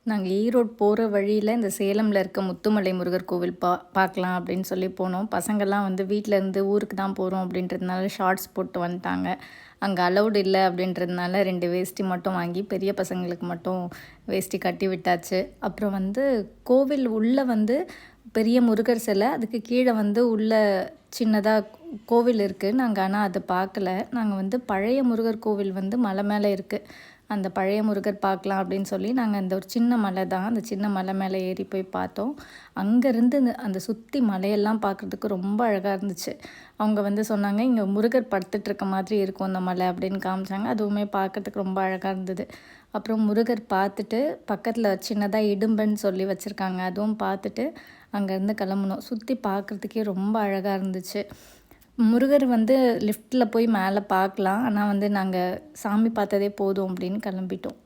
நாங்கள் ஈரோடு போகிற வழியில் இந்த சேலமில் இருக்க முத்துமலை முருகர் கோவில் பார்க்கலாம் அப்படின்னு சொல்லி போனோம். பசங்கள்லாம் வந்து வீட்டிலேருந்து ஊருக்கு தான் போகிறோம் அப்படின்றதுனால ஷார்ட்ஸ் போட்டு வந்துட்டாங்க. அங்கே அலௌடு இல்லை அப்படின்றதுனால 2 வேஷ்டி மட்டும் வாங்கி பெரிய பசங்களுக்கு மட்டும் வேஷ்டி கட்டி விட்டாச்சு. அப்புறம் வந்து கோவில் உள்ளே வந்து பெரிய முருகர் சிலை, அதுக்கு கீழே வந்து உள்ள சின்னதாக கோவில் இருக்குது. நாங்கள் ஆனால் அதை பார்க்கல. நாங்கள் வந்து பழைய முருகர் கோவில் வந்து மலை மேலே இருக்குது. அந்த பழைய முருகர் பார்க்கலாம் அப்படின்னு சொல்லி நாங்கள் அந்த ஒரு சின்ன மலை தான், அந்த சின்ன மலை மேலே ஏறி போய் பார்த்தோம். அங்கேருந்து அந்த சுற்றி மலையெல்லாம் பார்க்குறதுக்கு ரொம்ப அழகாக இருந்துச்சு. அவங்க வந்து சொன்னாங்க, இங்கே முருகர் படுத்துட்ருக்க மாதிரி இருக்கும் அந்த மலை அப்படின்னு காமிச்சாங்க. அதுவுமே பார்க்குறதுக்கு ரொம்ப அழகாக இருந்தது. அப்புறம் முருகர் பார்த்துட்டு பக்கத்தில் சின்னதாக இடும்பன்னு சொல்லி வச்சுருக்காங்க, அதுவும் பார்த்துட்டு அங்கேருந்து கிளம்புனோம். சுற்றி பார்க்குறதுக்கே ரொம்ப அழகாக இருந்துச்சு. முருகர் வந்து லிஃப்ட்டில் போய் மேலே பார்க்கலாம், ஆனால் வந்து நாங்கள் சாமி பார்த்ததே போதும் அப்படின்னு கிளம்பிட்டோம்.